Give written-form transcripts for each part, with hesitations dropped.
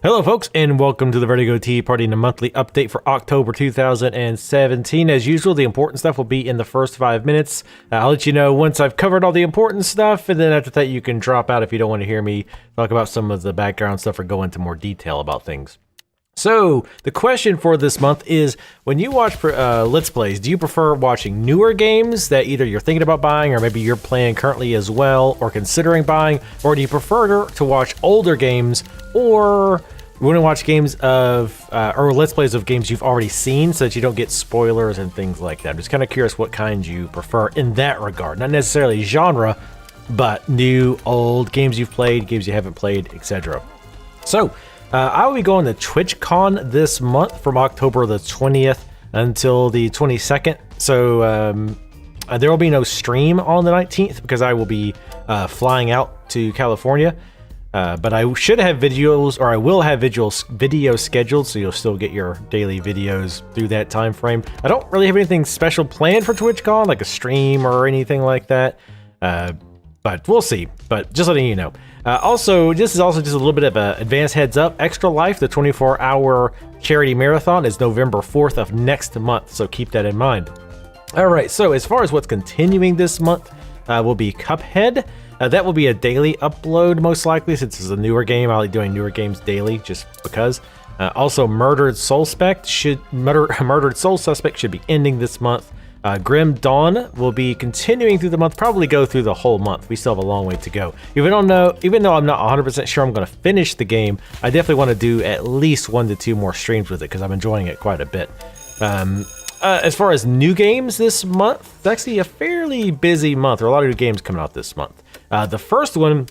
Hello folks, and welcome to the Vertigo Tea Party and a monthly update for October 2017. As usual, the important stuff will be in the first 5 minutes. I'll let you know once I've covered all the important stuff, and then after that you can drop out if you don't want to hear me talk about some of the background stuff or go into more detail about things. So, the question for this month is, when you watch Let's Plays, do you prefer watching newer games that either you're thinking about buying or maybe you're playing currently as well or considering buying, or do you prefer to watch older games, or you want to watch games of, or Let's Plays of games you've already seen so that you don't get spoilers and things like that? I'm just kind of curious what kind you prefer in that regard. Not necessarily genre, but new, old, games you've played, games you haven't played, etc. So, I will be going to TwitchCon this month from October the 20th until the 22nd. So there will be no stream on the 19th because I will be flying out to California. But I should have videos, or I will have videos scheduled, so you'll still get your daily videos through that time frame. I don't really have anything special planned for TwitchCon, like a stream or anything like that. But we'll see. But just letting you know. Also, this is also just a little bit of an advance heads up. Extra Life, the 24-hour charity marathon, is November 4th of next month, so keep that in mind. All right, so as far as what's continuing this month, will be Cuphead. That will be a daily upload, most likely, since it's a newer game. I like doing newer games daily, just because. Also, Murdered Soul Suspect should be ending this month. Grim Dawn will be continuing through the month, probably go through the whole month. We still have a long way to go. Even though I'm not 100% sure I'm going to finish the game, I definitely want to do at least 1 to 2 more streams with it because I'm enjoying it quite a bit. As far as new games this month, it's actually a fairly busy month. There are a lot of new games coming out this month. The first one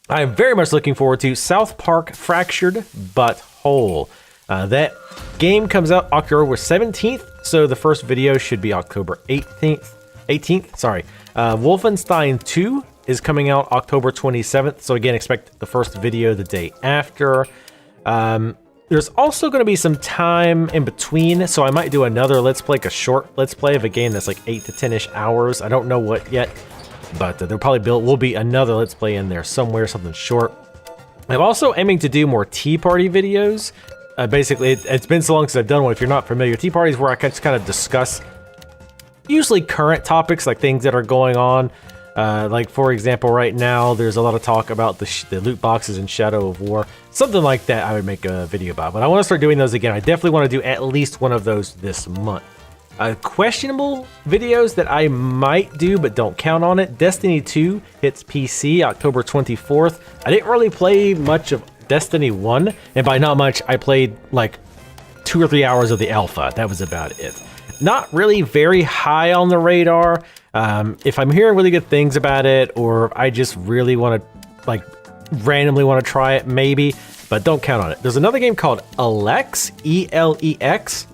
I'm very much looking forward to, South Park Fractured But Whole. That game comes out October 17th, so the first video should be October 18th. Wolfenstein 2 is coming out October 27th, so again, expect the first video the day after. There's also going to be some time in between, so I might do another Let's Play, like a short Let's Play of a game that's like 8 to 10-ish hours. I don't know what yet, but there probably will be another Let's Play in there somewhere, something short. I'm also aiming to do more Tea Party videos. Basically, it's been so long since I've done one. If you're not familiar, Tea Parties where I can just kind of discuss usually current topics, like things that are going on. Like, for example, right now, there's a lot of talk about the loot boxes in Shadow of War. Something like that I would make a video about. But I want to start doing those again. I definitely want to do at least one of those this month. Questionable videos that I might do, but don't count on it. Destiny 2 hits PC October 24th. I didn't really play much of Destiny 1, and by not much, I played like 2 or 3 hours of the alpha. That was about it. Not really very high on the radar. If I'm hearing really good things about it, or I just really want to, like, randomly want to try it, maybe, but don't count on it. There's another game called Elex, E-L-E-X,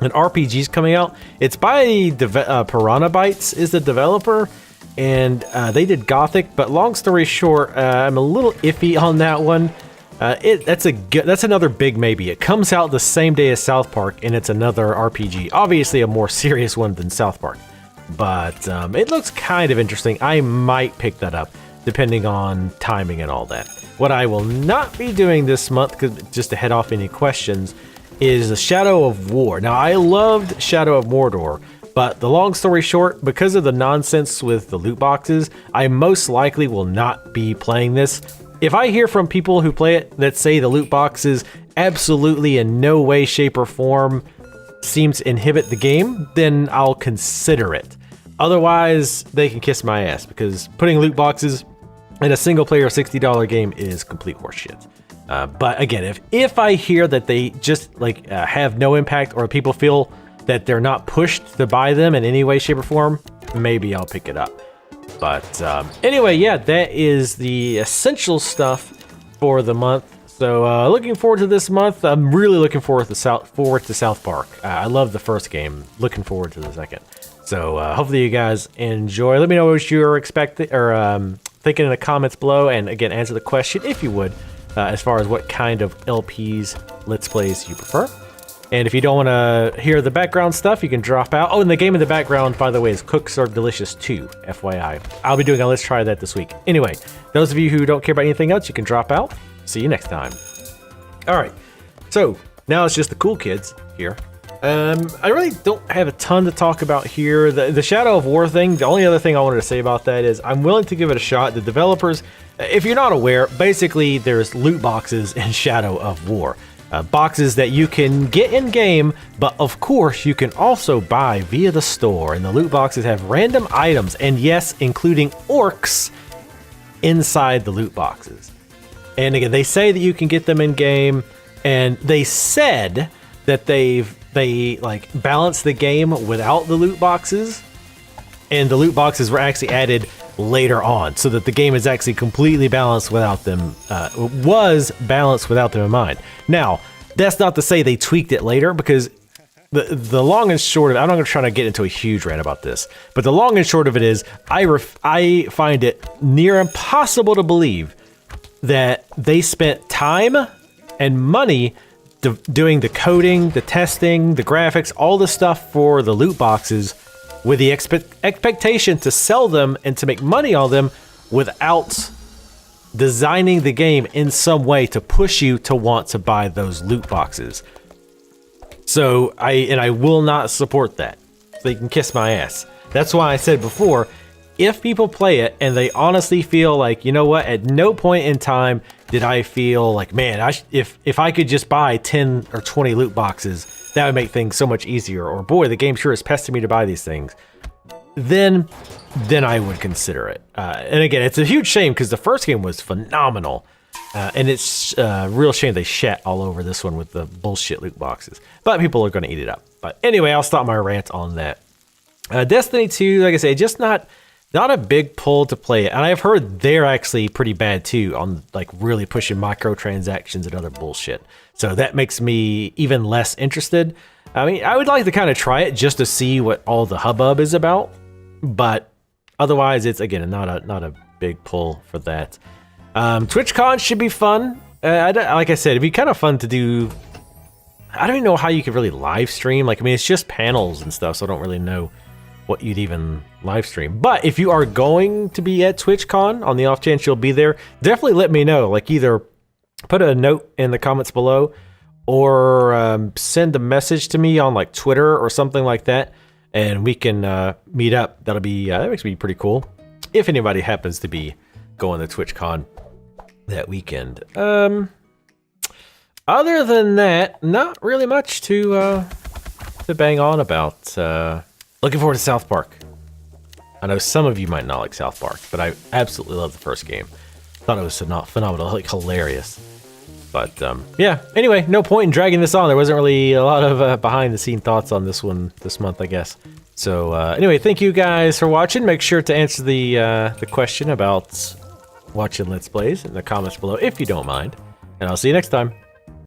an RPG's coming out. It's by Piranha Bytes is the developer, and they did Gothic, but long story short, I'm a little iffy on that one. That's another big maybe. It comes out the same day as South Park, and it's another RPG. Obviously a more serious one than South Park, but it looks kind of interesting. I might pick that up, depending on timing and all that. What I will not be doing this month, just to head off any questions, is the Shadow of War. Now, I loved Shadow of Mordor, but the long story short, because of the nonsense with the loot boxes, I most likely will not be playing this. If I hear from people who play it that say the loot boxes absolutely in no way, shape, or form seem to inhibit the game, then I'll consider it. Otherwise, they can kiss my ass, because putting loot boxes in a single-player $60 game is complete horseshit. But again, if I hear that they just have no impact, or people feel that they're not pushed to buy them in any way, shape, or form, maybe I'll pick it up. But anyway, yeah, that is the essential stuff for the month. So looking forward to this month. I'm really looking forward to South Park. I love the first game. Looking forward to the second. So hopefully you guys enjoy. Let me know what you're expecting or thinking in the comments below, and again, answer the question if you would, as far as what kind of LPs, Let's Plays you prefer. And if you don't want to hear the background stuff, you can drop out. Oh, and the game in the background, by the way, is Cooks Are Delicious 2, FYI. I'll be doing a Let's Try that this week. Anyway, those of you who don't care about anything else, you can drop out. See you next time. All right. So now it's just the cool kids here. I really don't have a ton to talk about here. The Shadow of War thing, the only other thing I wanted to say about that is I'm willing to give it a shot. The developers, if you're not aware, basically there's loot boxes in Shadow of War. Boxes that you can get in-game, but of course you can also buy via the store. And the loot boxes have random items, and yes, including orcs inside the loot boxes. And again, they say that you can get them in-game, and they said that they like balanced the game without the loot boxes, and the loot boxes were actually added later on, so that the game is actually completely balanced without them. Was balanced without them in mind. Now, that's not to say they tweaked it later, because the long and short of it, I'm not going to try to get into a huge rant about this, but the long and short of it is, I find it near impossible to believe that they spent time and money doing the coding, the testing, the graphics, all the stuff for the loot boxes with the expectation to sell them and to make money on them without designing the game in some way to push you to want to buy those loot boxes. So I will not support that. So you can kiss my ass. That's why I said before, if people play it and they honestly feel like, you know what, at no point in time did I feel like, man, if I could just buy 10 or 20 loot boxes, that would make things so much easier. Or boy, the game sure is pesting me to buy these things. Then I would consider it. And again, it's a huge shame because the first game was phenomenal. And it's a real shame they shat all over this one with the bullshit loot boxes. But people are going to eat it up. But anyway, I'll stop my rant on that. Destiny 2, like I say, just not a big pull to play it. And I've heard they're actually pretty bad too on like really pushing microtransactions and other bullshit. So that makes me even less interested. I mean, I would like to kind of try it just to see what all the hubbub is about. But otherwise, it's, again, not a big pull for that. TwitchCon should be fun. Like I said, it'd be kind of fun to do. I don't even know how you could really live stream. Like, I mean, it's just panels and stuff, so I don't really know what you'd even live stream. But if you are going to be at TwitchCon, on the off chance you'll be there, definitely let me know. Like, either put a note in the comments below or send a message to me on like Twitter or something like that, and we can meet up. That makes me pretty cool if anybody happens to be going to TwitchCon that weekend. Other than that, not really much to bang on about. Looking forward to South Park. I know some of you might not like South Park, but I absolutely love the first game. Thought it was phenomenal, like hilarious. But yeah, anyway, no point in dragging this on. There wasn't really a lot of behind-the-scene thoughts on this one this month, I guess. So anyway, thank you guys for watching. Make sure to answer the question about watching Let's Plays in the comments below if you don't mind. And I'll see you next time.